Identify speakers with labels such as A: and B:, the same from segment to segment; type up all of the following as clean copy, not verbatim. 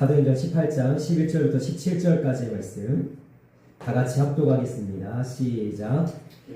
A: 사도행전 18장 11절부터 17절까지의 말씀 다 같이 합독하겠습니다. 시작.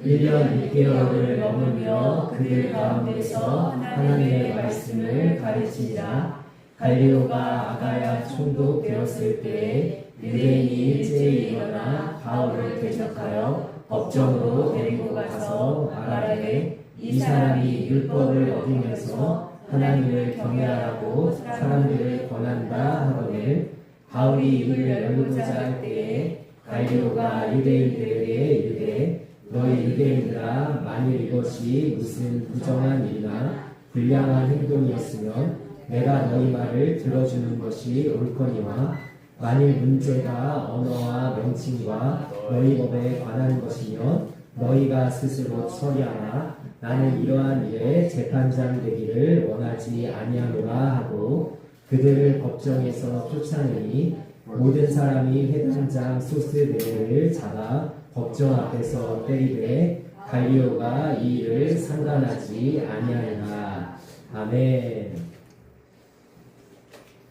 A: 1년 6개월을 머물며 그들 가운데서 하나님의 말씀을 가르치니라. 갈리오가 아가야 총독 되었을 때에 유대인이 일제히 일어나 바울을 대적하여 법정으로 데리고 가서 말하되 이 사람이 율법을 어기면서 하나님을 경외하라고 사람들을 권한다 하거늘 바울이 이를 열고자 할 때에 갈리오가 유대인들에게 이르되 너희 유대인들아 만일 이것이 무슨 부정한 일이나 불량한 행동이었으면 내가 너희 말을 들어주는 것이 옳거니와 만일 문제가 언어와 명칭과 너희 법에 관한 것이면 너희가 스스로 처리하라. 나는 이러한 일에 재판장 되기를 원하지 아니하노라 하고 그들을 법정에서 쫓아내니 모든 사람이 회당장 소스네를 잡아 법정 앞에서 때리되 갈리오가 이 일을 상관하지 아니하니라. 아멘.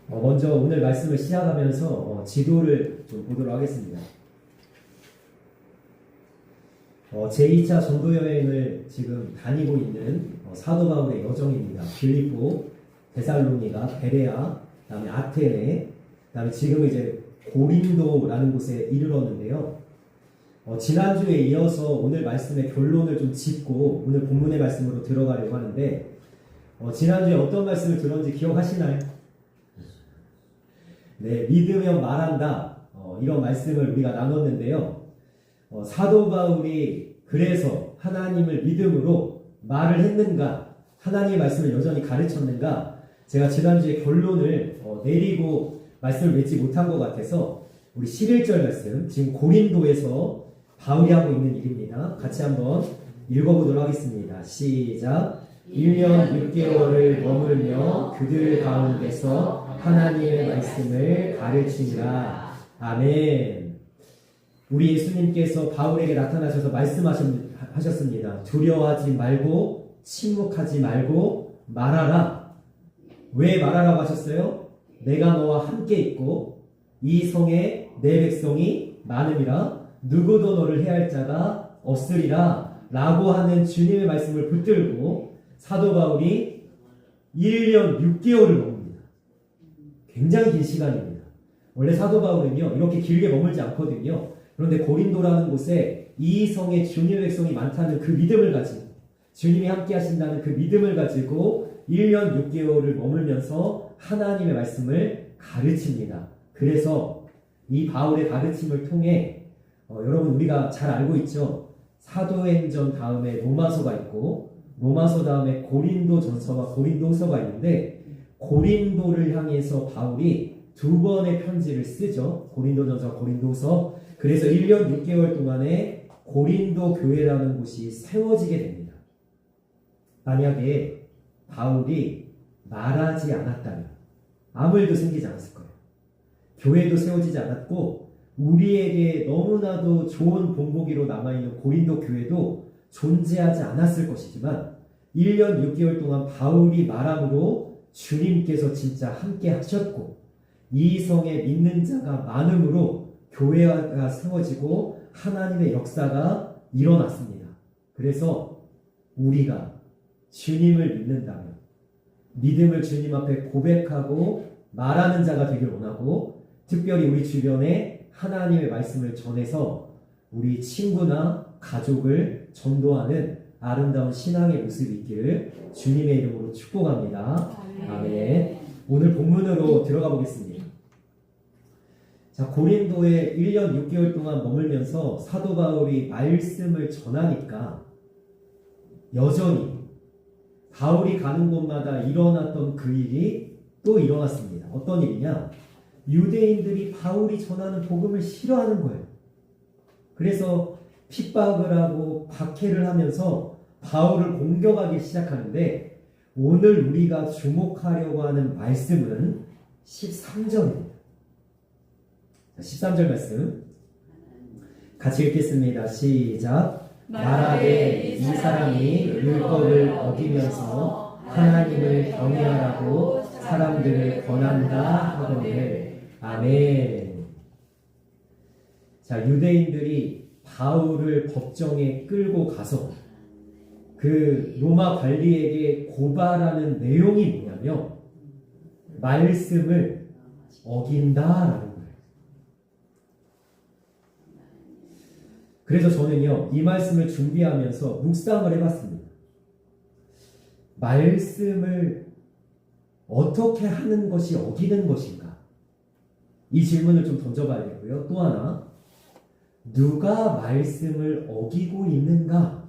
A: 먼저 오늘 말씀을 시작하면서 지도를 좀 보도록 하겠습니다. 제2차 전도여행을 지금 다니고 있는 사도 바울의 여정입니다. 빌립보, 데살로니가, 베레아, 그다음에 아테네, 그다음에 지금 이제 고린도라는 곳에 이르렀는데요. 지난주에 이어서 오늘 말씀의 결론을 좀 짚고 오늘 본문의 말씀으로 들어가려고 하는데 지난주에 어떤 말씀을 들었는지 기억하시나요? 네, 믿으면 말한다. 이런 말씀을 우리가 나눴는데요. 사도 바울이 그래서 하나님을 믿음으로 말을 했는가, 하나님의 말씀을 여전히 가르쳤는가, 제가 지난주에 결론을 내리고 말씀을 맺지 못한 것 같아서 우리 11절 말씀, 지금 고린도에서 바울이 하고 있는 일입니다. 같이 한번 읽어보도록 하겠습니다. 시작. 1년 6개월을 머물며 그들 가운데서 하나님의 말씀을 가르치니라. 아멘. 우리 예수님께서 바울에게 나타나셔서 말씀하셨습니다. 두려워하지 말고 침묵하지 말고 말하라. 왜 말하라고 하셨어요? 내가 너와 함께 있고 이 성에 내 백성이 많음이라 누구도 너를 해할 자가 없으리라 라고 하는 주님의 말씀을 붙들고 사도 바울이 1년 6개월을 머뭅니다. 굉장히 긴 시간입니다. 원래 사도 바울은요 이렇게 길게 머물지 않거든요. 그런데 고린도라는 곳에 이 성에 주님의 백성이 많다는 그 믿음을 가지고 주님이 함께 하신다는 그 믿음을 가지고 1년 6개월을 머물면서 하나님의 말씀을 가르칩니다. 그래서 이 바울의 가르침을 통해 여러분 우리가 잘 알고 있죠. 사도행전 다음에 로마서가 있고 로마서 다음에 고린도전서와 고린도서가 있는데 고린도를 향해서 바울이 두 번의 편지를 쓰죠. 고린도전서, 고린도서. 그래서 1년 6개월 동안에 고린도 교회라는 곳이 세워지게 됩니다. 만약에 바울이 말하지 않았다면 아무 일도 생기지 않았을 거예요. 교회도 세워지지 않았고 우리에게 너무나도 좋은 본보기로 남아있는 고린도 교회도 존재하지 않았을 것이지만 1년 6개월 동안 바울이 말함으로 주님께서 진짜 함께 하셨고 이 성에 믿는 자가 많음으로 교회가 세워지고 하나님의 역사가 일어났습니다. 그래서 우리가 주님을 믿는다면 믿음을 주님 앞에 고백하고 말하는 자가 되길 원하고 특별히 우리 주변에 하나님의 말씀을 전해서 우리 친구나 가족을 전도하는 아름다운 신앙의 모습이 있기를 주님의 이름으로 축복합니다. 아멘. 오늘 본문으로 들어가 보겠습니다. 자, 고린도에 1년 6개월 동안 머물면서 사도 바울이 말씀을 전하니까 여전히 바울이 가는 곳마다 일어났던 그 일이 또 일어났습니다. 어떤 일이냐? 유대인들이 바울이 전하는 복음을 싫어하는 거예요. 그래서 핍박을 하고 박해를 하면서 바울을 공격하기 시작하는데 오늘 우리가 주목하려고 하는 말씀은 13절입니다. 13절 말씀 같이 읽겠습니다. 시작. 말하되 이 사람이 율법을 어기면서 하나님을 경외하라고 사람들을 권한다 하거늘 아멘. 자, 유대인들이 바울을 법정에 끌고 가서 그 로마 관리에게 고발하는 내용이 뭐냐면 말씀을 어긴다라는 거예요. 그래서 저는요, 이 말씀을 준비하면서 묵상을 해봤습니다. 말씀을 어떻게 하는 것이 어기는 것인가? 이 질문을 좀 던져봐야겠고요. 또 하나, 누가 말씀을 어기고 있는가?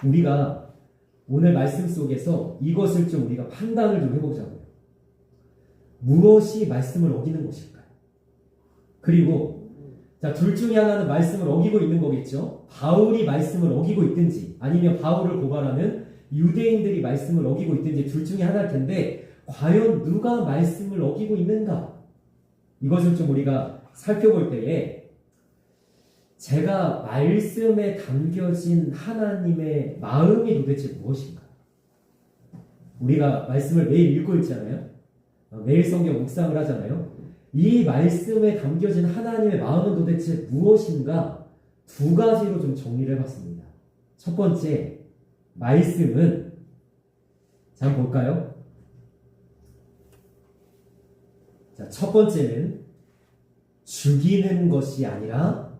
A: 우리가 오늘 말씀 속에서 이것을 좀 우리가 판단을 좀 해보자고요. 무엇이 말씀을 어기는 것일까요? 그리고 자, 둘 중에 하나는 말씀을 어기고 있는 거겠죠. 바울이 말씀을 어기고 있든지 아니면 바울을 고발하는 유대인들이 말씀을 어기고 있든지 둘 중에 하나일 텐데 과연 누가 말씀을 어기고 있는가? 이것을 좀 우리가 살펴볼 때에 제가 말씀에 담겨진 하나님의 마음이 도대체 무엇인가? 우리가 말씀을 매일 읽고 있잖아요. 매일 성경 묵상을 하잖아요. 이 말씀에 담겨진 하나님의 마음은 도대체 무엇인가? 두 가지로 좀 정리를 해봤습니다. 첫 번째, 말씀은 자, 한번 볼까요? 자, 첫 번째는 죽이는 것이 아니라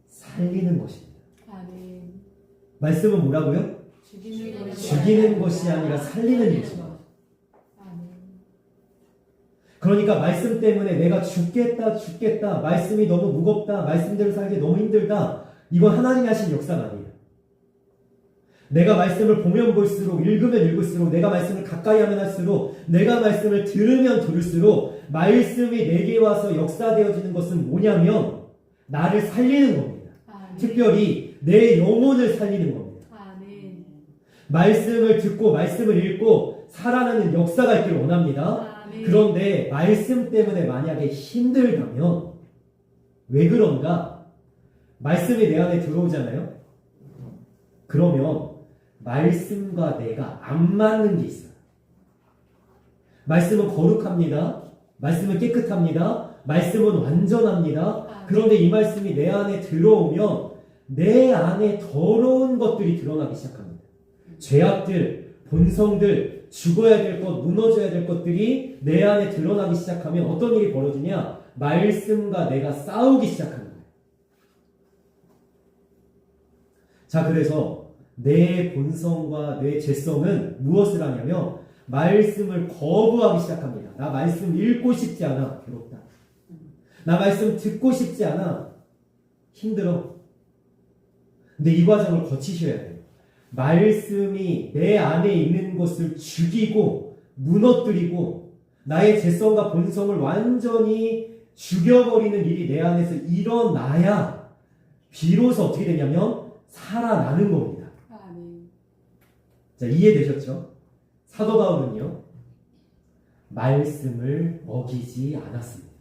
A: 살리는 것입니다.
B: 아멘.
A: 말씀은 뭐라고요? 죽이는 것이 아니라 살리는 것입니다.
B: 아멘.
A: 그러니까 말씀 때문에 내가 죽겠다, 말씀이 너무 무겁다, 말씀대로 살기 너무 힘들다, 이건 하나님이 하신 역사가 아니에요. 내가 말씀을 보면 볼수록, 읽으면 읽을수록, 내가 말씀을 가까이 하면 할수록, 내가 말씀을 들으면 들을수록 말씀이 내게 와서 역사되어지는 것은 뭐냐면 나를 살리는 겁니다.
B: 아멘.
A: 특별히 내 영혼을 살리는 겁니다.
B: 아멘.
A: 말씀을 듣고 말씀을 읽고 살아나는 역사가 있기를 원합니다.
B: 아멘.
A: 그런데 말씀 때문에 만약에 힘들다면 왜 그런가? 말씀이 내 안에 들어오잖아요. 그러면 말씀과 내가 안 맞는 게 있어요. 말씀은 거룩합니다. 말씀은 깨끗합니다. 말씀은 완전합니다. 그런데 이 말씀이 내 안에 들어오면 내 안에 더러운 것들이 드러나기 시작합니다. 죄악들, 본성들, 죽어야 될 것, 무너져야 될 것들이 내 안에 드러나기 시작하면 어떤 일이 벌어지냐? 말씀과 내가 싸우기 시작하는 거예요. 자, 그래서 내 본성과 내 죄성은 무엇을 하냐면 말씀을 거부하기 시작합니다. 나 말씀 읽고 싶지 않아. 괴롭다. 나 말씀 듣고 싶지 않아. 힘들어. 근데 이 과정을 거치셔야 돼요. 말씀이 내 안에 있는 것을 죽이고 무너뜨리고 나의 죄성과 본성을 완전히 죽여버리는 일이 내 안에서 일어나야 비로소 어떻게 되냐면 살아나는 겁니다.
B: 아멘.
A: 자, 이해되셨죠? 사도 바울은요, 말씀을 어기지 않았습니다.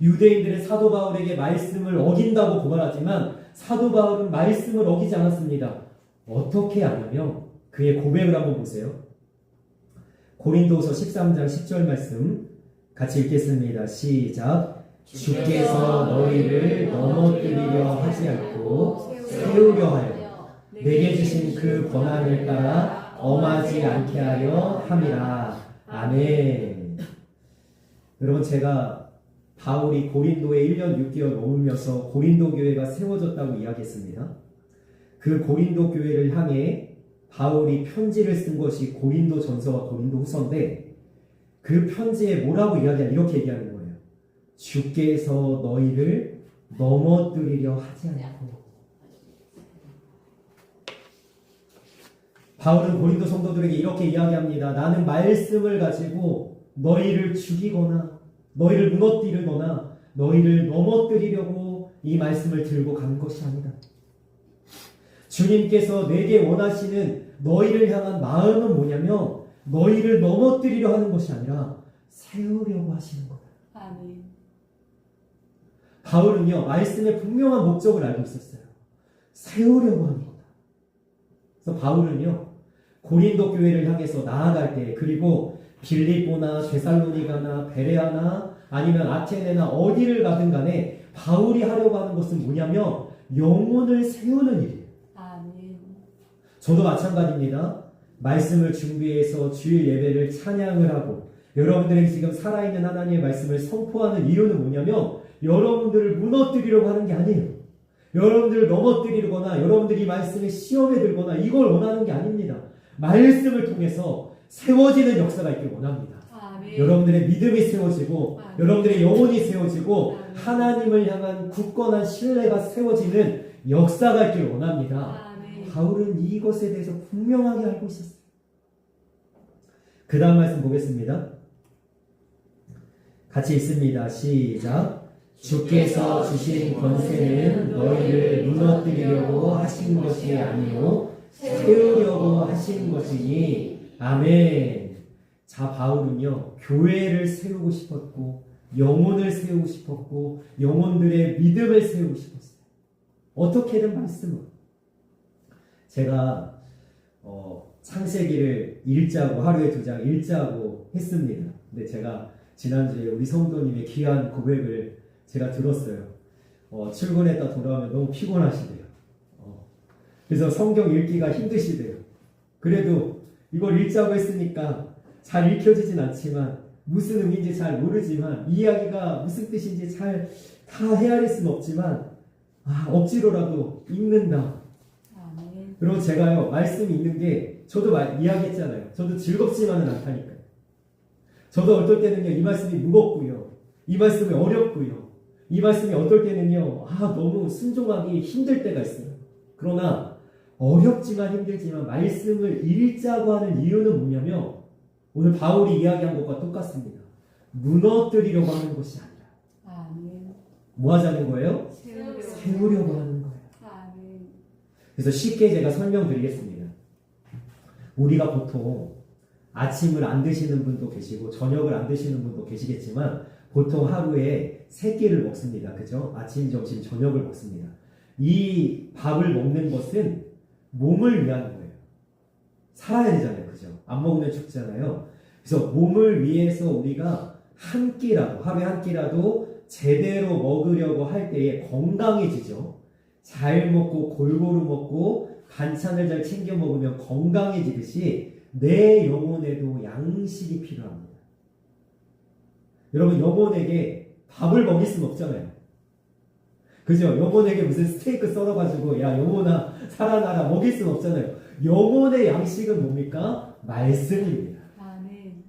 A: 유대인들은 사도 바울에게 말씀을 어긴다고 고발하지만 사도 바울은 말씀을 어기지 않았습니다. 어떻게 하냐면 그의 고백을 한번 보세요. 고린도서 13장 10절 말씀 같이 읽겠습니다. 시작. 주께서 너희를 넘어뜨리려 하지 않고 세우려 하여 내게 주신 그 권한을 따라 엄하지 않게 하려 함이라. 아멘. 여러분, 제가 바울이 고린도에 1년 6개월 머물면서 고린도 교회가 세워졌다고 이야기했습니다. 그 고린도 교회를 향해 바울이 편지를 쓴 것이 고린도 전서와 고린도 후서인데 그 편지에 뭐라고 이렇게 얘기하는 거예요. 주께서 너희를 넘어뜨리려 하지 않고. 바울은 고린도 성도들에게 이렇게 이야기합니다. 나는 말씀을 가지고 너희를 죽이거나 너희를 무너뜨리거나 너희를 넘어뜨리려고 이 말씀을 들고 간 것이 아니다. 주님께서 내게 원하시는 너희를 향한 마음은 뭐냐면 너희를 넘어뜨리려 하는 것이 아니라 세우려고 하시는 거다.
B: 아멘.
A: 바울은요, 말씀의 분명한 목적을 알고 있었어요. 세우려고 하는 거다. 그래서 바울은요, 고린도 교회를 향해서 나아갈 때, 그리고 빌립보나 데살로니가나 베레아나 아니면 아테네나 어디를 가든 간에 바울이 하려고 하는 것은 뭐냐면 영혼을 세우는 일이에요.
B: 아멘.
A: 저도 마찬가지입니다. 말씀을 준비해서 주일 예배를 찬양을 하고 여러분들이 지금 살아있는 하나님의 말씀을 선포하는 이유는 뭐냐면 여러분들을 무너뜨리려고 하는 게 아니에요. 여러분들을 넘어뜨리거나 여러분들이 말씀에 시험에 들거나 이걸 원하는 게 아닙니다. 말씀을 통해서 세워지는 역사가 있길 원합니다.
B: 아멘.
A: 여러분들의 믿음이 세워지고
B: 아멘.
A: 여러분들의 영혼이 세워지고
B: 아멘.
A: 하나님을 향한 굳건한 신뢰가 세워지는 역사가 있길 원합니다.
B: 아멘.
A: 바울은 이것에 대해서 분명하게 알고 있었어요. 그 다음 말씀 보겠습니다. 같이 읽습니다. 시작. 주께서 주신 권세는 너희를 무너뜨리려고 하신 것이 아니요 세우려고 하신 것이니. 아멘. 자, 바울은요 교회를 세우고 싶었고 영혼을 세우고 싶었고 영혼들의 믿음을 세우고 싶었어요. 어떻게든 말씀으로. 제가 창세기를 읽자고 하루에 2장 읽자고 했습니다. 근데 제가 지난주에 우리 성도님의 귀한 고백을 제가 들었어요. 출근했다 돌아오면 너무 피곤하시대요. 그래서 성경 읽기가 힘드시대요. 그래도 이걸 읽자고 했으니까 잘 읽혀지진 않지만 무슨 의미인지 잘 모르지만 이야기가 무슨 뜻인지 잘 다 헤아릴 수는 없지만 억지로라도 읽는다.
B: 아멘.
A: 그리고 제가요 말씀 읽는 게 저도 이야기했잖아요. 저도 즐겁지만은 않다니까요. 저도 어떨 때는요 이 말씀이 무겁고요, 이 말씀이 어렵고요, 이 말씀이 어떨 때는요 너무 순종하기 힘들 때가 있어요. 그러나 어렵지만 힘들지만 말씀을 읽자고 하는 이유는 뭐냐면 오늘 바울이 이야기한 것과 똑같습니다. 무너뜨리려고 하는 것이 아니라
B: 아멘.
A: 뭐 하자는 거예요? 세우려고 하는 거예요.
B: 아멘.
A: 그래서 쉽게 제가 설명드리겠습니다. 우리가 보통 아침을 안 드시는 분도 계시고 저녁을 안 드시는 분도 계시겠지만 보통 하루에 3끼를 먹습니다. 그죠? 아침, 점심, 저녁을 먹습니다. 이 밥을 먹는 것은 몸을 위한 거예요. 살아야 되잖아요. 그죠? 안 먹으면 죽잖아요. 그래서 몸을 위해서 우리가 한 끼라도, 하루에 한 끼라도 제대로 먹으려고 할 때에 건강해지죠. 잘 먹고 골고루 먹고 반찬을 잘 챙겨 먹으면 건강해지듯이 내 영혼에도 양식이 필요합니다. 여러분 영혼에게 밥을 먹일 수는 없잖아요. 그죠? 영혼에게 무슨 스테이크 썰어가지고 야 영혼아 살아나라 먹일 수는 없잖아요. 영혼의 양식은 뭡니까? 말씀입니다.
B: 아멘.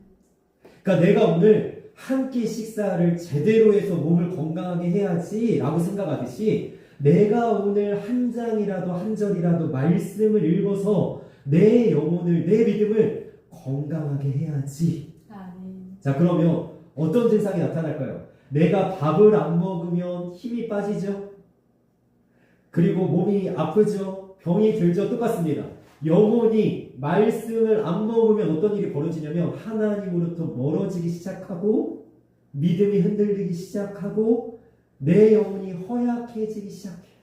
A: 그러니까 내가 오늘 한 끼 식사를 제대로 해서 몸을 건강하게 해야지 라고 생각하듯이 내가 오늘 한 장이라도 한 절이라도 말씀을 읽어서 내 영혼을, 내 믿음을 건강하게 해야지.
B: 아멘.
A: 자, 그러면 어떤 증상이 나타날까요? 내가 밥을 안 먹으면 힘이 빠지죠? 그리고 몸이 아프죠? 병이 들죠? 똑같습니다. 영혼이 말씀을 안 먹으면 어떤 일이 벌어지냐면 하나님으로부터 멀어지기 시작하고 믿음이 흔들리기 시작하고 내 영혼이 허약해지기 시작해요.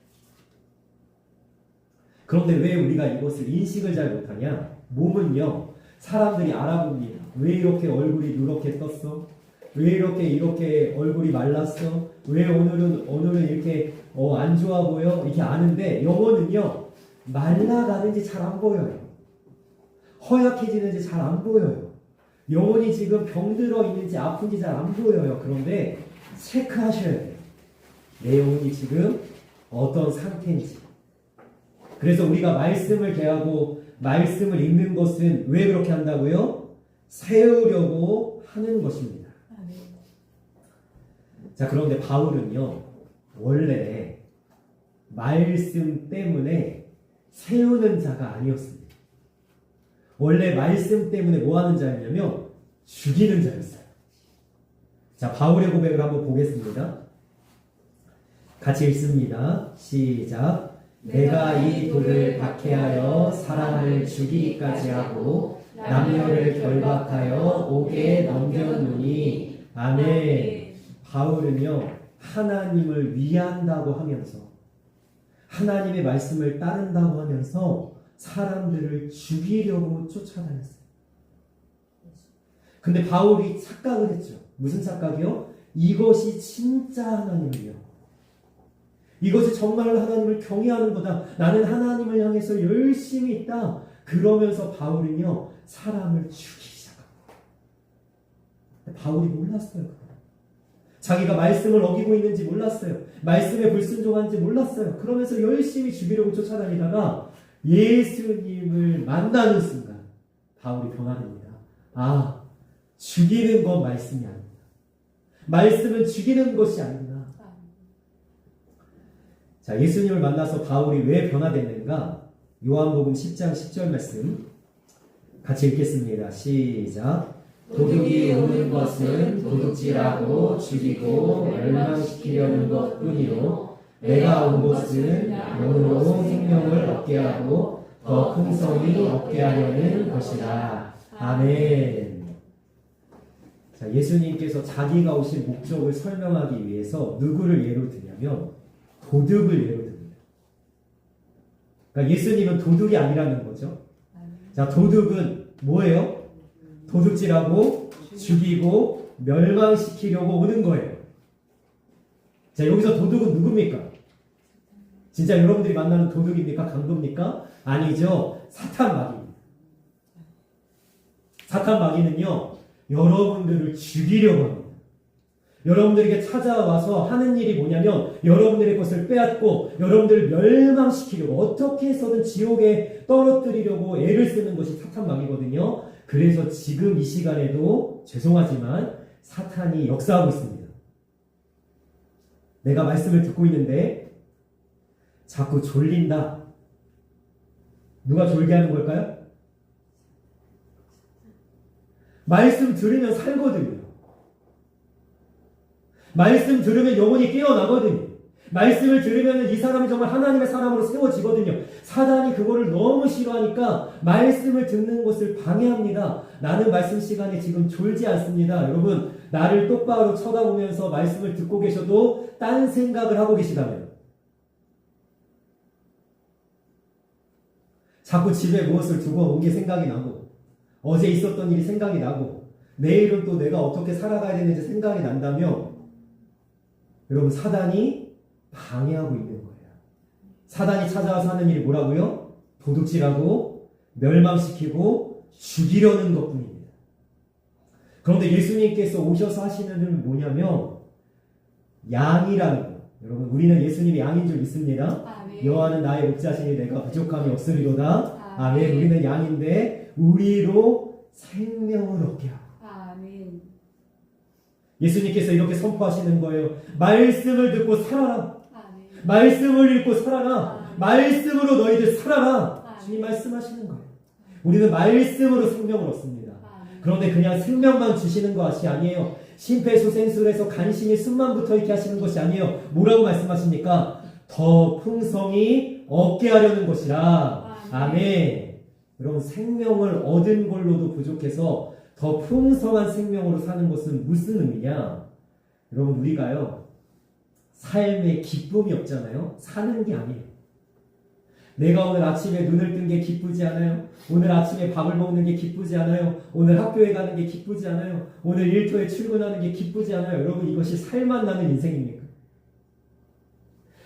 A: 그런데 왜 우리가 이것을 인식을 잘 못하냐? 몸은요 사람들이 알아봅니다. 왜 이렇게 얼굴이 누렇게 떴어? 왜 이렇게 얼굴이 말랐어? 왜 오늘은 이렇게 안 좋아 보여? 이렇게 아는데 영혼은요 말라가는지 잘 안 보여요. 허약해지는지 잘 안 보여요. 영혼이 지금 병들어 있는지 아픈지 잘 안 보여요. 그런데 체크하셔야 돼요. 내 영혼이 지금 어떤 상태인지. 그래서 우리가 말씀을 대하고 말씀을 읽는 것은 왜 그렇게 한다고요? 세우려고 하는 것입니다.
B: 아멘.
A: 자, 그런데 바울은요 원래 말씀 때문에 세우는 자가 아니었습니다. 원래 말씀 때문에 뭐 하는 자였냐면 죽이는 자였어요. 자, 바울의 고백을 한번 보겠습니다. 같이 읽습니다. 시작. 내가 이 돌을 박해하여 사람을 죽이기까지 하고 남녀를 결박하여 옥에 넘겨놓으니. 아멘. 바울은요 하나님을 위한다고 하면서 하나님의 말씀을 따른다고 하면서 사람들을 죽이려고 쫓아다녔어요. 근데 바울이 착각을 했죠. 무슨 착각이요? 이것이 진짜 하나님이요. 이것이 정말로 하나님을 경외하는 거다. 나는 하나님을 향해서 열심히 있다. 그러면서 바울은요, 사람을 죽이기 시작합니다. 바울이 몰랐어요. 자기가 말씀을 어기고 있는지 몰랐어요. 말씀에 불순종한지 몰랐어요. 그러면서 열심히 죽이려고 쫓아다니다가 예수님을 만나는 순간 바울이 변화됩니다. 아, 죽이는 건 말씀이 아닙니다. 말씀은 죽이는 것이 아닙니다. 자, 예수님을 만나서 바울이 왜 변화됐는가? 요한복음 10장 10절 말씀 같이 읽겠습니다. 시작. 도둑이 오는 것은 도둑질하고 죽이고 멸망시키려는 것뿐이요 내가 온 것은 영으로 생명을 얻게 하고 더 풍성히 얻게 하려는 것이다. 아멘. 자, 예수님께서 자기가 오신 목적을 설명하기 위해서 누구를 예로 드냐면 도둑을 예로 듭니다. 그러니까 예수님은 도둑이 아니라는 거죠. 자, 도둑은 뭐예요? 도둑질하고 죽이고 멸망시키려고 오는 거예요. 자, 여기서 도둑은 누굽니까? 진짜 여러분들이 만나는 도둑입니까? 강도입니까? 아니죠. 사탄 마귀입니다. 사탄 마귀는요, 여러분들을 죽이려고 합니다. 여러분들에게 찾아와서 하는 일이 뭐냐면 여러분들의 것을 빼앗고 여러분들을 멸망시키려고 어떻게 해서든 지옥에 떨어뜨리려고 애를 쓰는 것이 사탄 마귀거든요. 그래서 지금 이 시간에도 죄송하지만 사탄이 역사하고 있습니다. 내가 말씀을 듣고 있는데 자꾸 졸린다. 누가 졸게 하는 걸까요? 말씀 들으면 살거든요. 말씀 들으면 영혼이 깨어나거든요. 말씀을 들으면 이 사람이 정말 하나님의 사람으로 세워지거든요. 사단이 그거를 너무 싫어하니까 말씀을 듣는 것을 방해합니다. 나는 말씀 시간에 지금 졸지 않습니다. 여러분, 나를 똑바로 쳐다보면서 말씀을 듣고 계셔도 딴 생각을 하고 계시다면 자꾸 집에 무엇을 두고 온 게 생각이 나고 어제 있었던 일이 생각이 나고 내일은 또 내가 어떻게 살아가야 되는지 생각이 난다면 여러분, 사단이 방해하고 있는 거예요. 사단이 찾아와서 하는 일이 뭐라고요? 도둑질하고 멸망시키고 죽이려는 것뿐입니다. 그런데 예수님께서 오셔서 하시는 일은 뭐냐면 양이라는 거. 여러분, 우리는 예수님이 양인 줄 믿습니다.
B: 아멘.
A: 여호와는 나의 목자시니 내가 부족함이 없으리로다.
B: 아멘.
A: 아멘. 우리는 양인데 우리로 생명을 얻게 하고.
B: 아멘.
A: 예수님께서 이렇게 선포하시는 거예요. 말씀을 듣고 살아라.
B: 아멘.
A: 말씀을 읽고 살아라. 말씀으로 너희들 살아라.
B: 아멘.
A: 주님 말씀하시는 거예요. 우리는 말씀으로 생명을 얻습니다.
B: 아멘.
A: 그런데 그냥 생명만 주시는 것이 아니에요. 심폐소생술에서 간신히 숨만 붙어있게 하시는 것이 아니에요. 뭐라고 말씀하십니까? 더 풍성히 얻게 하려는 것이라. 아멘. 여러분, 생명을 얻은 걸로도 부족해서 더 풍성한 생명으로 사는 것은 무슨 의미냐? 여러분, 우리가요, 삶에 기쁨이 없잖아요. 사는 게 아니에요. 내가 오늘 아침에 눈을 뜬 게 기쁘지 않아요? 오늘 아침에 밥을 먹는 게 기쁘지 않아요? 오늘 학교에 가는 게 기쁘지 않아요? 오늘 일터에 출근하는 게 기쁘지 않아요? 여러분, 이것이 살만 나는 인생입니까?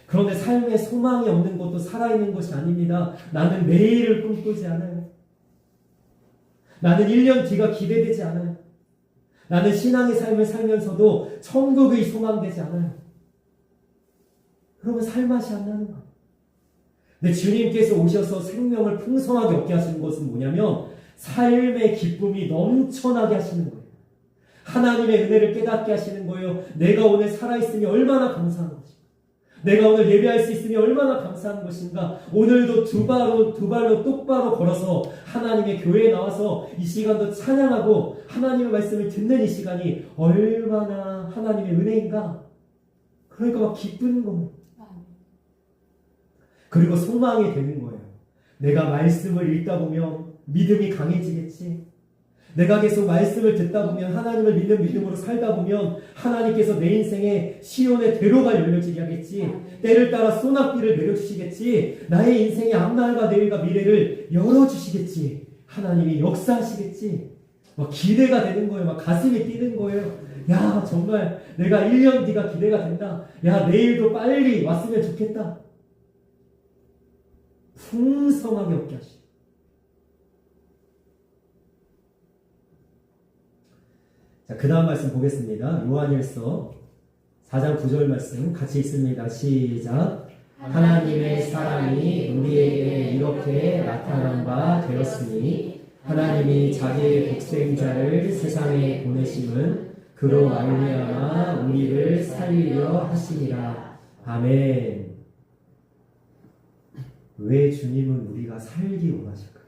A: 그런데 삶에 소망이 없는 것도 살아있는 것이 아닙니다. 나는 내일을 꿈꾸지 않아요. 나는 1년 뒤가 기대되지 않아요. 나는 신앙의 삶을 살면서도 천국이 소망되지 않아요. 그러면 살맛이 안 나는 거예요. 근데 주님께서 오셔서 생명을 풍성하게 얻게 하시는 것은 뭐냐면 삶의 기쁨이 넘쳐나게 하시는 거예요. 하나님의 은혜를 깨닫게 하시는 거예요. 내가 오늘 살아있으니 얼마나 감사한 것인가. 내가 오늘 예배할 수 있으니 얼마나 감사한 것인가. 오늘도 두 발로 똑바로 걸어서 하나님의 교회에 나와서 이 시간도 찬양하고 하나님의 말씀을 듣는 이 시간이 얼마나 하나님의 은혜인가. 그러니까 막 기쁜 거예요. 그리고 소망이 되는 거예요. 내가 말씀을 읽다 보면 믿음이 강해지겠지. 내가 계속 말씀을 듣다 보면 하나님을 믿는 믿음으로 살다 보면 하나님께서 내 인생에 시온의 대로가 열려지게 하겠지. 때를 따라 소낙비를 내려주시겠지. 나의 인생의 앞날과 내일과 미래를 열어주시겠지. 하나님이 역사하시겠지. 막 기대가 되는 거예요. 막 가슴이 뛰는 거예요. 야, 정말 내가 1년 뒤가 기대가 된다. 야, 내일도 빨리 왔으면 좋겠다. 풍성하게 얻게 하시고. 자, 그 다음 말씀 보겠습니다. 요한일서 4장 9절 말씀 같이 읽습니다. 시작. 하나님의 사랑이 우리에게 이렇게 나타난 바 되었으니 하나님이 자기의 독생자를 세상에 보내심은 그로 말미암아 우리를 살리려 하시니라. 아멘. 왜 주님은 우리가 살기 원하실까요?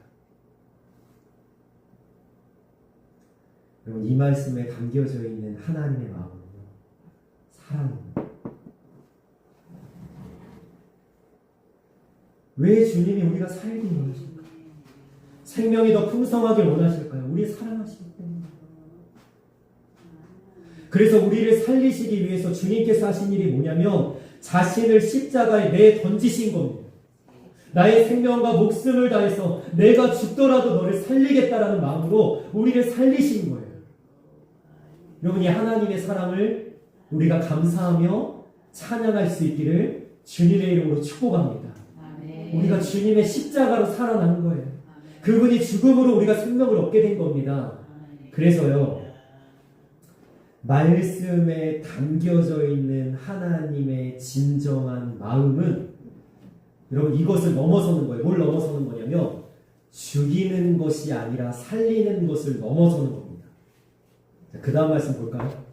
A: 여러분, 이 말씀에 담겨져 있는 하나님의 마음은요, 사랑입니다. 왜 주님이 우리가 살기 원하실까요? 생명이 더 풍성하게 원하실까요? 우리 사랑하시기 때문에. 그래서 우리를 살리시기 위해서 주님께서 하신 일이 뭐냐면 자신을 십자가에 내 던지신 겁니다. 나의 생명과 목숨을 다해서 내가 죽더라도 너를 살리겠다라는 마음으로 우리를 살리신 거예요. 여러분, 이 하나님의 사랑을 우리가 감사하며 찬양할 수 있기를 주님의 이름으로 축복합니다. 우리가 주님의 십자가로 살아난 거예요. 그분이 죽음으로 우리가 생명을 얻게 된 겁니다. 그래서요, 말씀에 담겨져 있는 하나님의 진정한 마음은 여러분, 이것을 넘어서는 거예요. 뭘 넘어서는 거냐면 죽이는 것이 아니라 살리는 것을 넘어서는 겁니다. 그 다음 말씀 볼까요?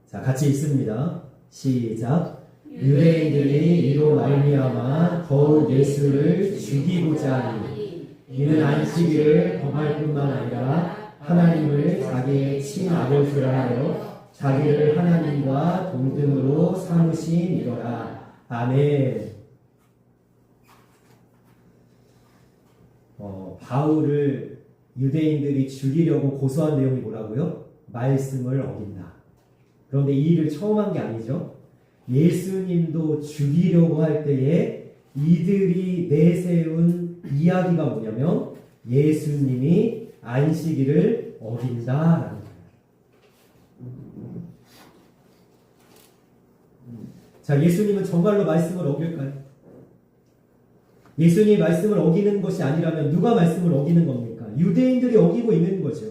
A: 자, 같이 읽습니다. 시작. 유대인들이 이로 말미암아 더욱 예수를 죽이고자 하니 이는 안식일을 범할 뿐만 아니라 하나님을 자기의 친아버지라 하여 자기를 하나님과 동등으로 삼으심이더라. 아멘. 바울을 유대인들이 죽이려고 고소한 내용이 뭐라고요? 말씀을 어긴다. 그런데 이 일을 처음 한 게 아니죠. 예수님도 죽이려고 할 때에 이들이 내세운 이야기가 뭐냐면 예수님이 안식일을 어긴다라는 거예요. 자, 예수님은 정말로 말씀을 어길까요? 예수님이 말씀을 어기는 것이 아니라면 누가 말씀을 어기는 겁니까? 유대인들이 어기고 있는 거죠.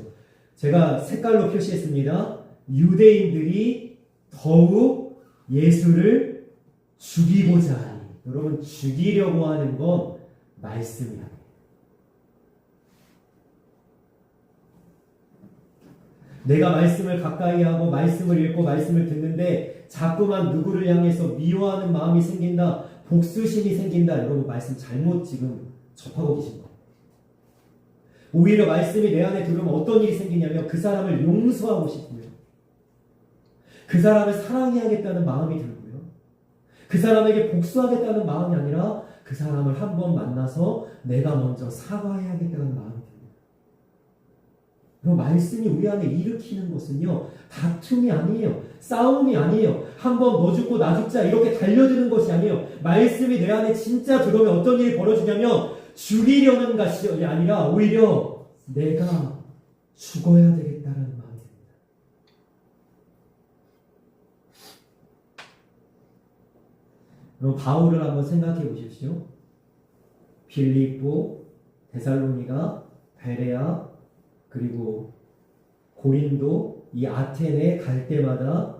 A: 제가 색깔로 표시했습니다. 유대인들이 더욱 예수를 죽이고자 하니. 여러분, 죽이려고 하는 건 말씀이 아니에요. 내가 말씀을 가까이 하고 말씀을 읽고 말씀을 듣는데 자꾸만 누구를 향해서 미워하는 마음이 생긴다, 복수심이 생긴다. 여러분, 말씀 잘못 지금 접하고 계신 거예요. 오히려 말씀이 내 안에 들으면 어떤 일이 생기냐면 그 사람을 용서하고 싶고요, 그 사람을 사랑해야겠다는 마음이 들고요, 그 사람에게 복수하겠다는 마음이 아니라 그 사람을 한번 만나서 내가 먼저 사과해야겠다는 마음이 듭니다. 그럼 말씀이 우리 안에 일으키는 것은요, 다툼이 아니에요. 싸움이 아니에요. 한번 너 죽고 나 죽자 이렇게 달려드는 것이 아니에요. 말씀이 내 안에 진짜 들어오면 어떤 일이 벌어지냐면 죽이려는 것이 아니라 오히려 내가 죽어야 되겠다는 마음이 듭니다. 그럼 바울을 한번 생각해 보십시오. 빌립보, 데살로니가, 베레아, 그리고 고린도, 이 아테네 갈 때마다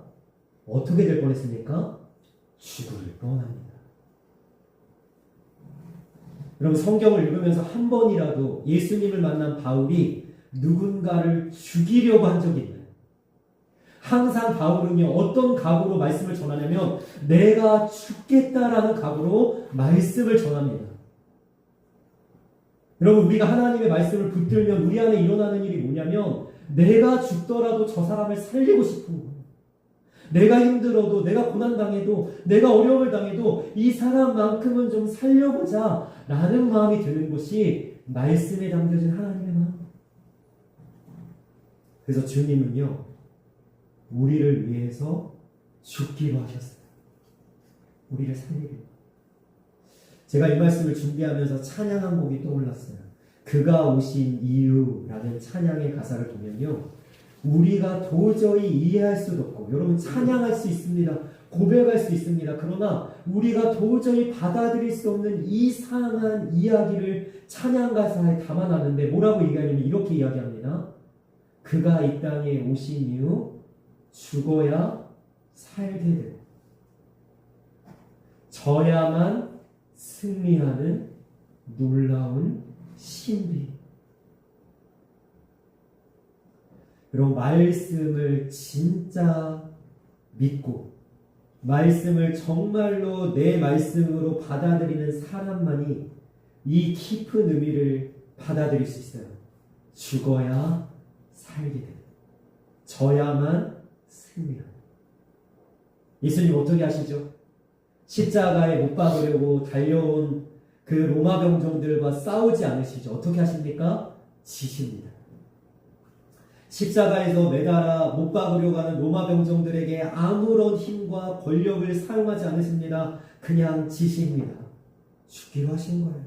A: 어떻게 될 뻔했습니까? 죽을 뻔합니다. 여러분, 성경을 읽으면서 한 번이라도 예수님을 만난 바울이 누군가를 죽이려고 한 적이 있나요? 항상 바울은요, 어떤 각오로 말씀을 전하냐면 내가 죽겠다라는 각오로 말씀을 전합니다. 여러분, 우리가 하나님의 말씀을 붙들면 우리 안에 일어나는 일이 뭐냐면 내가 죽더라도 저 사람을 살리고 싶은 거예요. 내가 힘들어도, 내가 고난당해도, 내가 어려움을 당해도 이 사람만큼은 좀 살려보자 라는 마음이 드는 것이 말씀에 담겨진 하나님의 마음. 그래서 주님은요, 우리를 위해서 죽기로 하셨어요. 우리를 살리기로. 제가 이 말씀을 준비하면서 찬양한 곡이 떠올랐어요. 그가 오신 이유라는 찬양의 가사를 보면요. 우리가 도저히 이해할 수도 없고, 여러분 찬양할 수 있습니다. 고백할 수 있습니다. 그러나 우리가 도저히 받아들일 수 없는 이상한 이야기를 찬양 가사에 담아놨는데 뭐라고 얘기하냐면 이렇게 이야기합니다. 그가 이 땅에 오신 이후 죽어야 살게 되고 져야만 승리하는 놀라운 신비. 그런 말씀을 진짜 믿고 말씀을 정말로 내 말씀으로 받아들이는 사람만이 이 깊은 의미를 받아들일 수 있어요. 죽어야 살게 돼. 져야만 승리한다. 예수님 어떻게 하시죠? 십자가에 못 박으려고 달려온 그 로마 병정들과 싸우지 않으시죠? 어떻게 하십니까? 지십니다. 십자가에서 매달아 못 박으려고 하는 로마 병정들에게 아무런 힘과 권력을 사용하지 않으십니다. 그냥 지십니다. 죽기로 하신 거예요.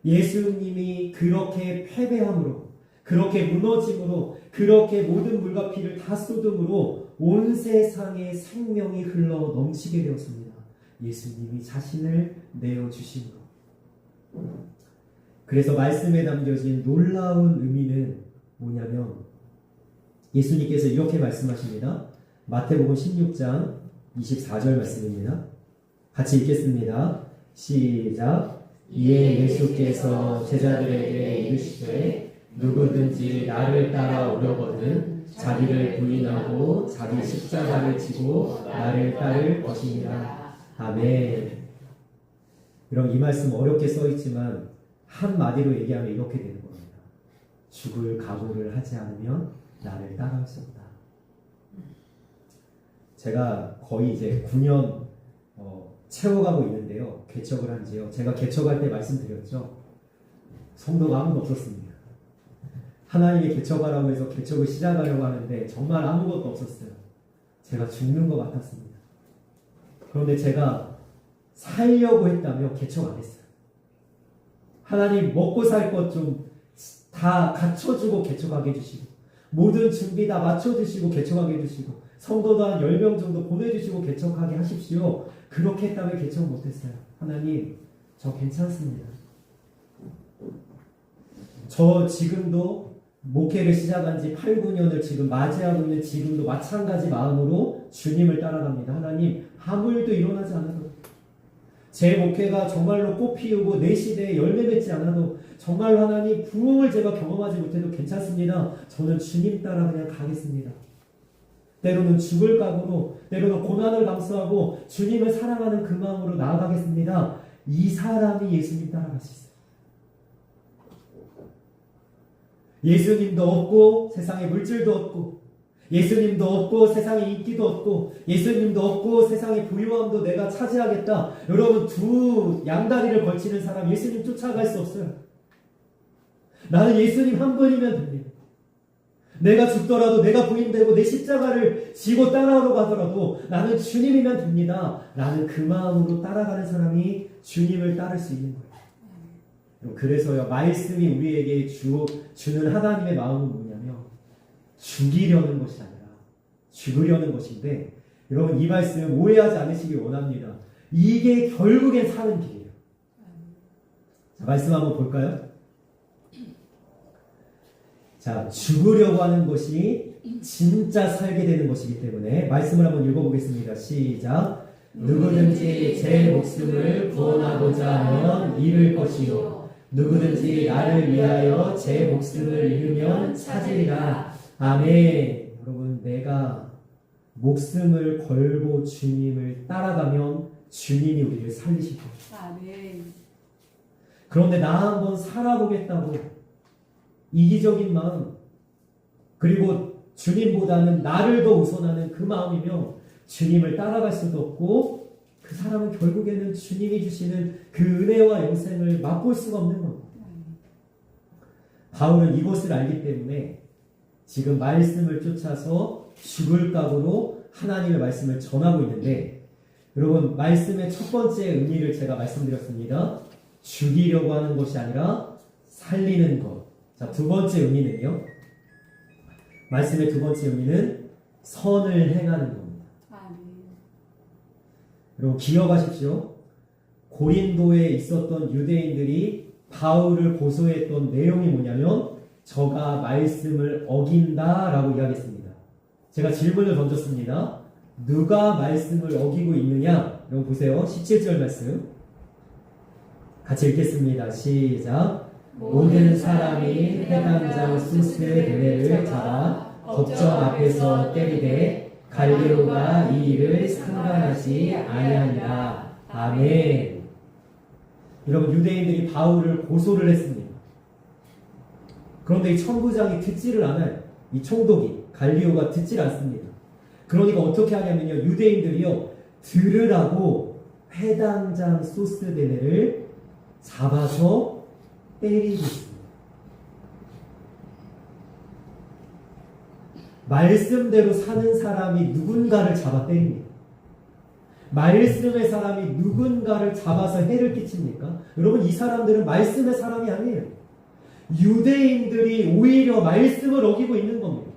A: 예수님이 그렇게 패배함으로, 그렇게 무너짐으로, 그렇게 모든 물과 피를 다 쏟음으로 온 세상에 생명이 흘러 넘치게 되었습니다. 예수님이 자신을 내어주신 것. 그래서 말씀에 담겨진 놀라운 의미는 뭐냐면 예수님께서 이렇게 말씀하십니다. 마태복음 16장 24절 말씀입니다. 같이 읽겠습니다. 시작. 이에 예수께서 제자들에게 이르시되 누구든지 나를 따라오려거든 자기를 부인하고 자기 십자가를 지고 나를 따를 것이니라. 아멘. 여러분 이 말씀 어렵게 써있지만 한마디로 얘기하면 이렇게 되는 겁니다. 죽을 각오를 하지 않으면 나를 따라올 수 없다. 제가 거의 이제 9년 채워가고 있는데요. 개척을 한 지요. 제가 개척할 때 말씀드렸죠. 성도가 아무도 없었습니다. 하나님이 개척하라고 해서 개척을 시작하려고 하는데 정말 아무것도 없었어요. 제가 죽는 것 같았습니다. 그런데 제가 살려고 했다며 개척 안 했어요. 하나님 먹고 살 것 좀 다 갖춰주고 개척하게 해주시고 모든 준비 다 맞춰주시고 개척하게 해주시고 성도도 한 10명 정도 보내주시고 개척하게 하십시오. 그렇게 했다면 개척 못했어요. 하나님 저 괜찮습니다. 저 지금도 목회를 시작한 지 8, 9년을 지금 맞이하고 있는 지금도 마찬가지 마음으로 주님을 따라갑니다. 하나님 아무 일도 일어나지 않아도 제 목회가 정말로 꽃 피우고 내 시대에 열매 맺지 않아도 정말로 하나님 부흥을 제가 경험하지 못해도 괜찮습니다. 저는 주님 따라 그냥 가겠습니다. 때로는 죽을 각오로 때로는 고난을 감수하고 주님을 사랑하는 그 마음으로 나아가겠습니다. 이 사람이 예수님 따라갈 수 있어요. 예수님도 없고 세상에 물질도 없고 예수님도 없고 세상에 인기도 없고 예수님도 없고 세상의 부유함도 내가 차지하겠다. 여러분 두 양다리를 걸치는 사람 예수님 쫓아갈 수 없어요. 나는 예수님 한 분이면 됩니다. 내가 죽더라도 내가 부인되고 내 십자가를 지고 따라오려고 하더라도 나는 주님이면 됩니다. 라는 그 마음으로 따라가는 사람이 주님을 따를 수 있는 거예요. 그래서요 말씀이 우리에게 주는 하나님의 마음은 뭐냐면 죽이려는 것이 아니라 죽으려는 것인데 여러분 이 말씀 오해하지 않으시길 원합니다. 이게 결국엔 사는 길이에요. 자, 말씀 한번 볼까요? 자, 죽으려고 하는 것이 진짜 살게 되는 것이기 때문에 말씀을 한번 읽어보겠습니다. 시작. 누구든지 제 목숨을 구원하고자 하면 잃을 것이요 누구든지 나를 위하여 제 목숨을 잃으면 찾으리라. 아멘. 여러분 내가 목숨을 걸고 주님을 따라가면 주님이 우리를 살리실 거예요.
B: 아멘.
A: 그런데 나 한번 살아보겠다고 이기적인 마음 그리고 주님보다는 나를 더 우선하는 그 마음이면 주님을 따라갈 수도 없고 그 사람은 결국에는 주님이 주시는 그 은혜와 영생을 맛볼 수가 없는 겁니다. 바울은 이것을 알기 때문에 지금 말씀을 쫓아서 죽을 각오로 하나님의 말씀을 전하고 있는데 여러분 말씀의 첫 번째 의미를 제가 말씀드렸습니다. 죽이려고 하는 것이 아니라 살리는 것. 자, 두 번째 의미는요. 말씀의 두 번째 의미는 선을 행하는 겁니다.
B: 아멘.
A: 여러분 기억하십시오. 고린도에 있었던 유대인들이 바울을 고소했던 내용이 뭐냐면 저가 말씀을 어긴다라고 이야기했습니다. 제가 질문을 던졌습니다. 누가 말씀을 어기고 있느냐? 여러분 보세요. 17절 말씀 같이 읽겠습니다. 시작. 모든 사람이 해당장 소스데네를 잡아 법정 앞에서 때리되 갈리오가 이 일을 상관하지 아니하니라. 아멘. 여러분 유대인들이 바울을 고소를 했습니다. 그런데 이 천부장이 듣지를 않아요. 이 총독이 갈리오가 듣질 않습니다. 그러니까 어떻게 하냐면요. 유대인들이요. 들으라고 회당장 소스데네를 잡아서 때리고 있습니다. 말씀대로 사는 사람이 누군가를 잡아 때립니다. 말씀의 사람이 누군가를 잡아서 해를 끼칩니까? 여러분 이 사람들은 말씀의 사람이 아니에요. 유대인들이 오히려 말씀을 어기고 있는 겁니다.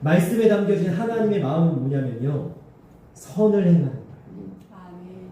A: 말씀에 담겨진 하나님의 마음은 뭐냐면요. 선을 행하는 거예요.
B: 아멘.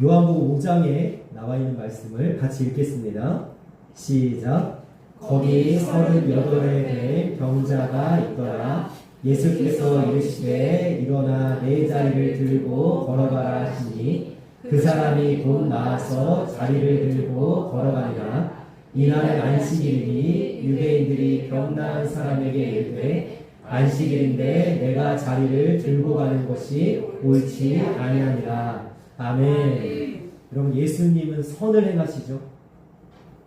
A: 요한복음 5장에 나와 있는 말씀을 같이 읽겠습니다. 시작. 거기 38에 된 병자가 있더라. 예수께서 이르시되 일어나 내 자리를 들고 걸어가라 하시니 그 사람이 곧 나아서 자리를 들고 걸어가니라. 이날은 안식일이니 유대인들이 병나은 사람에게 이르되 안식일인데 내가 자리를 들고 가는 것이 옳지 아니하니라. 아멘. 여러분 예수님은 선을 행하시죠.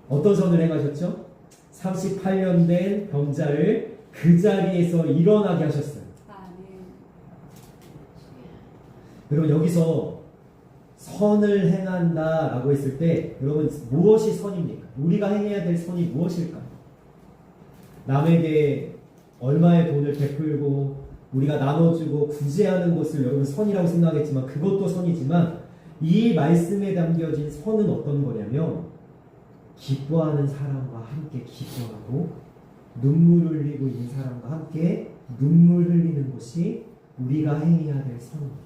A: 어떤 선을 행하셨죠? 38년 된 병자를 그 자리에서 일어나게 하셨어요.
B: 아멘.
A: 여러분 여기서 선을 행한다라고 했을 때 여러분 무엇이 선입니까? 우리가 행해야 될 선이 무엇일까요? 남에게 얼마의 돈을 베풀고 우리가 나눠주고 구제하는 것을 여러분 선이라고 생각했지만 그것도 선이지만 이 말씀에 담겨진 선은 어떤 거냐면 기뻐하는 사람과 함께 기뻐하고 눈물을 흘리고 있는 사람과 함께 눈물 흘리는 것이 우리가 행해야 될 선입니다.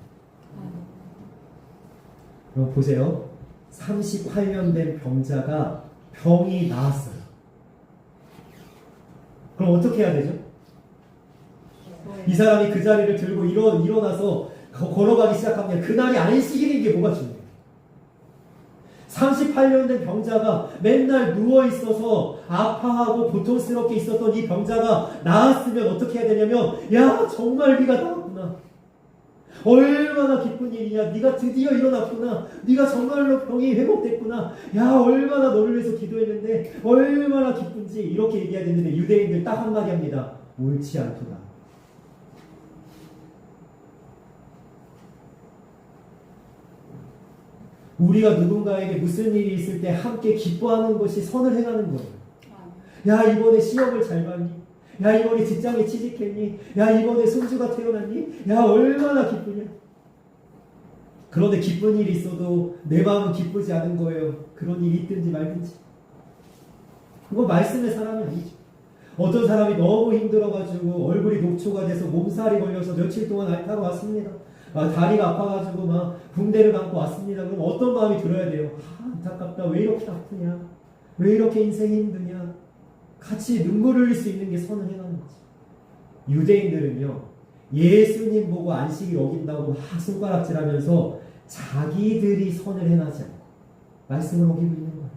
A: 여러분 보세요. 38년 된 병자가 병이 나았어요. 그럼 어떻게 해야 되죠? 이 사람이 그 자리를 들고 일어나서 걸어가기 시작하면 그날이 안식일인 게 뭐가 중요해요? 38년 된 병자가 맨날 누워있어서 아파하고 고통스럽게 있었던 이 병자가 나았으면 어떻게 해야 되냐면 야 정말 네가 나았구나. 얼마나 기쁜 일이냐. 네가 드디어 일어났구나. 네가 정말로 병이 회복됐구나. 야 얼마나 너를 위해서 기도했는데 얼마나 기쁜지 이렇게 얘기해야 되는데 유대인들 딱 한마디 합니다. 옳지 않도다. 우리가 누군가에게 무슨 일이 있을 때 함께 기뻐하는 것이 선을 행하는 거예요. 야 이번에 시험을 잘 봤니? 야 이번에 직장에 취직했니? 야 이번에 손주가 태어났니? 야 얼마나 기쁘냐? 그런데 기쁜 일이 있어도 내 마음은 기쁘지 않은 거예요. 그런 일이 있든지 말든지. 그건 말씀의 사람이 아니죠. 어떤 사람이 너무 힘들어가지고 얼굴이 녹초가 돼서 몸살이 걸려서 며칠 동안 알타로 왔습니다. 다리가 아파가지고 막 붕대를 감고 왔습니다. 그럼 어떤 마음이 들어야 돼요? 안타깝다. 왜 이렇게 아프냐? 왜 이렇게 인생이 힘드냐? 같이 눈물 흘릴 수 있는 게 선을 행하는 거죠. 유대인들은요, 예수님 보고 안식일 어긴다고 막 손가락질하면서 자기들이 선을 행하지 않고 말씀을 어기고 있는 거예요.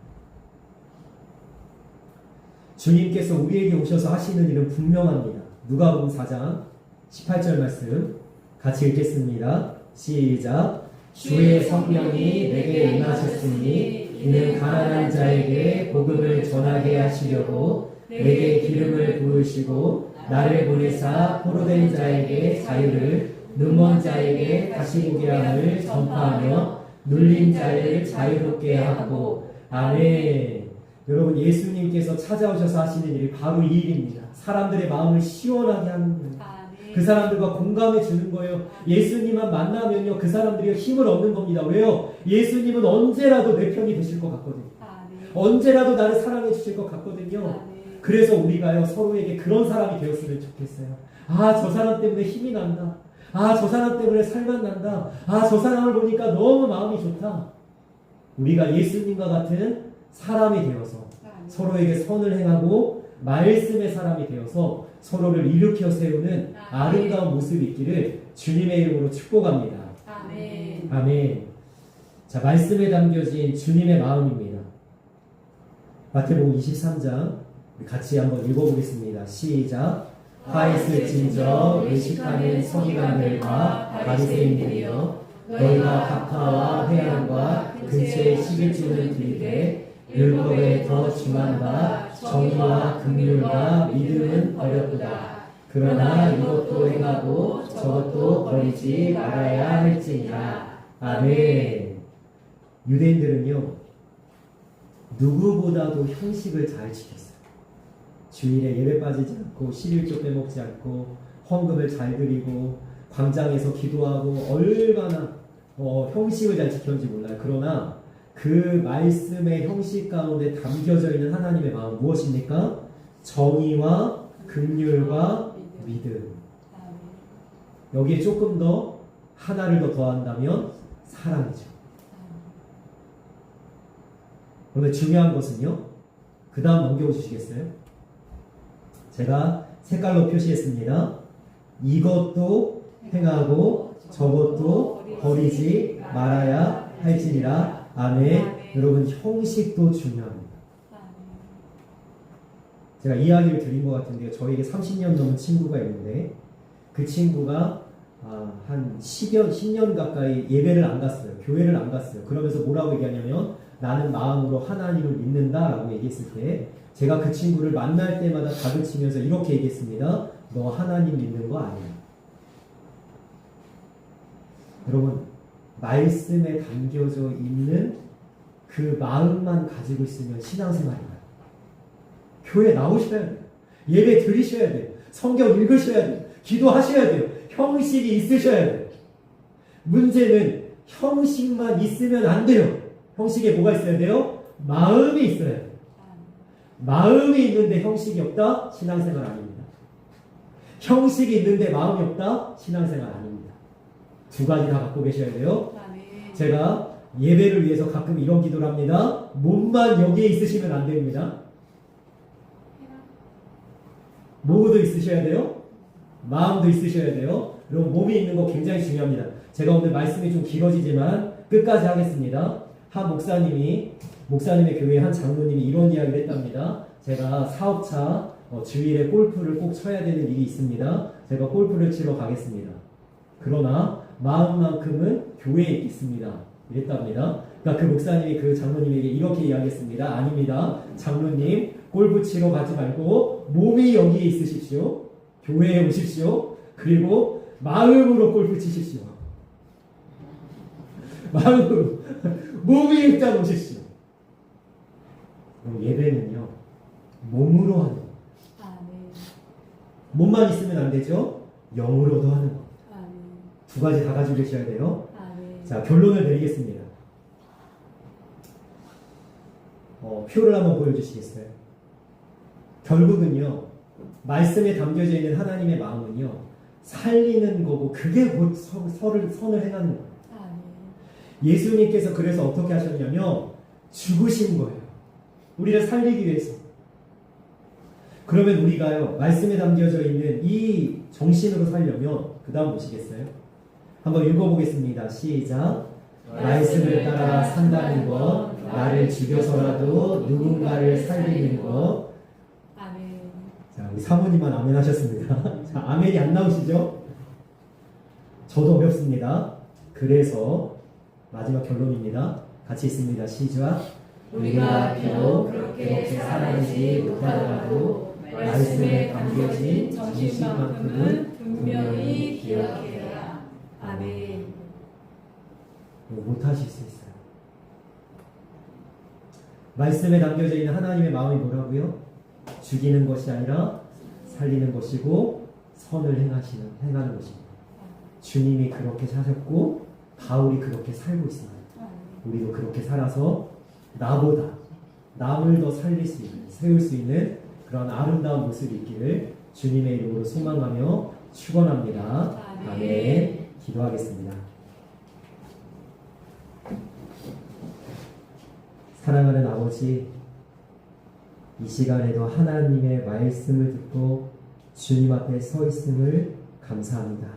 A: 주님께서 우리에게 오셔서 하시는 일은 분명합니다. 누가복음 4장 18절 말씀 같이 읽겠습니다. 시작. 주의 성령이 내게 임하셨으니 이는 가난한 자에게 복음을 전하게 하시려고 내게 기름을 부으시고 나를 보내사 포로된 자에게 자유를 눈먼 자에게 다시 보게 함을 전파하며 눌린 자를 자유롭게 하고. 아멘. 여러분 예수님께서 찾아오셔서 하시는 일이 바로 이 일입니다. 사람들의 마음을 시원하게 하는 거예요. 그 사람들과 공감해 주는 거예요. 예수님만 만나면요, 그 사람들이 힘을 얻는 겁니다. 왜요? 예수님은 언제라도 내 편이 되실 것 같거든요. 언제라도 나를 사랑해 주실 것 같거든요. 그래서 우리가요, 서로에게 그런 사람이 되었으면 좋겠어요. 아, 저 사람 때문에 힘이 난다. 아, 저 사람 때문에 살만 난다. 아, 저 사람을 보니까 너무 마음이 좋다. 우리가 예수님과 같은 사람이 되어서 서로에게 선을 행하고 말씀의 사람이 되어서 서로를 일으켜 세우는 아름다운 모습이 있기를 주님의 이름으로 축복합니다.
B: 아멘.
A: 아멘. 자, 말씀에 담겨진 주님의 마음입니다. 마태복음 23장 같이 한번 읽어보겠습니다. 시작. 화 있을 진저 의식하는 서기관들과 바리새인들이여, 너희가 각하와 회양과 근처에 11조는 드리되 율법에 더 중한 바 정의와 긍휼과 믿음은 버렸도다. 그러나 이것도 행하고 저것도 버리지 말아야 할지니라. 아멘. 유대인들은요, 누구보다도 형식을 잘 지켰어요. 주일에 예배 빠지지 않고 11조 빼먹지 않고 헌금을 잘 드리고 광장에서 기도하고 얼마나 형식을 잘 지켰는지 몰라요. 그러나 그 말씀의 형식 가운데 담겨져 있는 하나님의 마음 무엇입니까? 정의와 긍휼과 믿음. 여기에 조금 더 하나를 더 더한다면 사랑이죠. 그런데 중요한 것은요, 그 다음 넘겨주시겠어요? 제가 색깔로 표시했습니다. 이것도 행하고 저것도 버리지 말아야 할지니라. 아멘. 여러분, 형식도 중요합니다. 제가 이야기를 드린 것 같은데요, 저에게 30년 넘은 친구가 있는데 그 친구가 한 10년 가까이 예배를 안 갔어요. 교회를 안 갔어요. 그러면서 뭐라고 얘기하냐면, 나는 마음으로 하나님을 믿는다라고 얘기했을 때 제가 그 친구를 만날 때마다 다그치면서 이렇게 얘기했습니다. 너 하나님 믿는 거 아니야. 여러분, 말씀에 담겨져 있는 그 마음만 가지고 있으면 신앙생활이에요. 교회 나오셔야 돼요. 예배 드리셔야 돼요. 성경 읽으셔야 돼요. 기도하셔야 돼요. 형식이 있으셔야 돼요. 문제는 형식만 있으면 안 돼요. 형식에 뭐가 있어야 돼요? 마음이 있어야 돼요. 마음이 있는데 형식이 없다? 신앙생활 아닙니다. 형식이 있는데 마음이 없다? 신앙생활 아닙니다. 두 가지 다 갖고 계셔야 돼요. 제가 예배를 위해서 가끔 이런 기도를 합니다. 몸만 여기에 있으시면 안 됩니다. 뭐도 있으셔야 돼요? 마음도 있으셔야 돼요. 여러분, 몸이 있는 거 굉장히 중요합니다. 제가 오늘 말씀이 좀 길어지지만 끝까지 하겠습니다. 한 목사님의 교회 한 장로님이 이런 이야기를 했답니다. 제가 사업차 주일에 골프를 꼭 쳐야 되는 일이 있습니다. 제가 골프를 치러 가겠습니다. 그러나 마음만큼은 교회에 있습니다. 이랬답니다. 그러니까 그 목사님이 그 장로님에게 이렇게 이야기했습니다. 아닙니다. 장로님, 골프 치러 가지 말고 몸이 여기에 있으십시오. 교회에 오십시오. 그리고 마음으로 골프 치십시오. 마음으로. 몸이 일단 오십시오. 예배는요, 몸으로 하는 거. 몸만 있으면 안 되죠? 영으로도 하는 거. 두 가지 다 가지고 계셔야 돼요. 자, 결론을 내리겠습니다. 표를 한번 보여주시겠어요? 결국은요, 말씀에 담겨져 있는 하나님의 마음은요, 살리는 거고, 그게 곧 선을 행하는 거예요. 예수님께서 그래서 어떻게 하셨냐면 죽으신 거예요. 우리를 살리기 위해서. 그러면 우리가요, 말씀에 담겨져 있는 이 정신으로 살려면 그 다음 보시겠어요? 한번 읽어보겠습니다. 시작. 말씀을 따라 산다는 것, 나를 죽여서라도 누군가를 살리는 것.
B: 아멘.
A: 자, 우리 사모님만 아멘 하셨습니다. 자, 아멘이 안 나오시죠? 저도 어렵습니다. 그래서 마지막 결론입니다. 같이 있습니다. 시작.
B: 우리가 비록 그렇게 살아내지 못하더라도 말씀에 담겨진 정신만큼은 분명히 기억해라. 아멘.
A: 못하실 수 있어요. 말씀에 담겨져 있는 하나님의 마음이 뭐라고요? 죽이는 것이 아니라 살리는 것이고 선을 행하는 것입니다. 주님이 그렇게 사셨고 바울이 그렇게 살고 있습니다. 우리도 그렇게 살아서 나보다 남을 더 살릴 수 있는, 세울 수 있는 그런 아름다운 모습이 있기를 주님의 이름으로 소망하며 축원합니다. 아멘. 기도하겠습니다. 사랑하는 아버지, 이 시간에도 하나님의 말씀을 듣고 주님 앞에 서 있음을 감사합니다.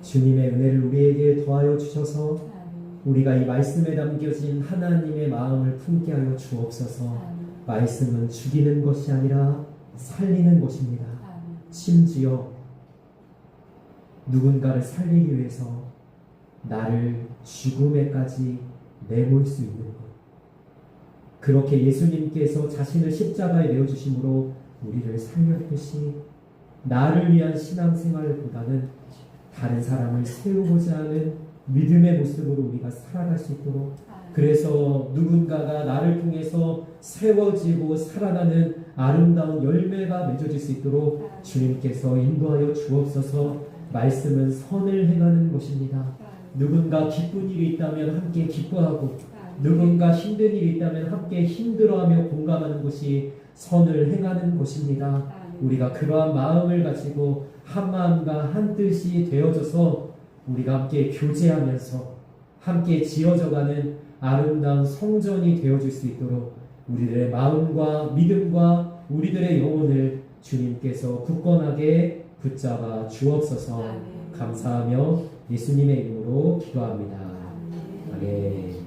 A: 주님의 은혜를 우리에게 더하여 주셔서 우리가 이 말씀에 담겨진 하나님의 마음을 품게 하여 주옵소서. 말씀은 죽이는 것이 아니라 살리는 것입니다. 심지어 누군가를 살리기 위해서 나를 죽음에까지 내몰 수 있는 것. 그렇게 예수님께서 자신을 십자가에 내어주심으로 우리를 살렸듯이 나를 위한 신앙생활보다는 다른 사람을 세우고자 하는 믿음의 모습으로 우리가 살아갈 수 있도록, 그래서 누군가가 나를 통해서 세워지고 살아나는 아름다운 열매가 맺어질 수 있도록 주님께서 인도하여 주옵소서. 말씀은 선을 행하는 것입니다. 누군가 기쁜 일이 있다면 함께 기뻐하고, 누군가 힘든 일이 있다면 함께 힘들어하며 공감하는 것이 선을 행하는 것입니다. 우리가 그러한 마음을 가지고 한 마음과 한 뜻이 되어져서 우리가 함께 교제하면서 함께 지어져가는 아름다운 성전이 되어질 수 있도록 우리들의 마음과 믿음과 우리들의 영혼을 주님께서 굳건하게 붙잡아 주옵소서. 감사하며 예수님의 이름으로 기도합니다. 아멘.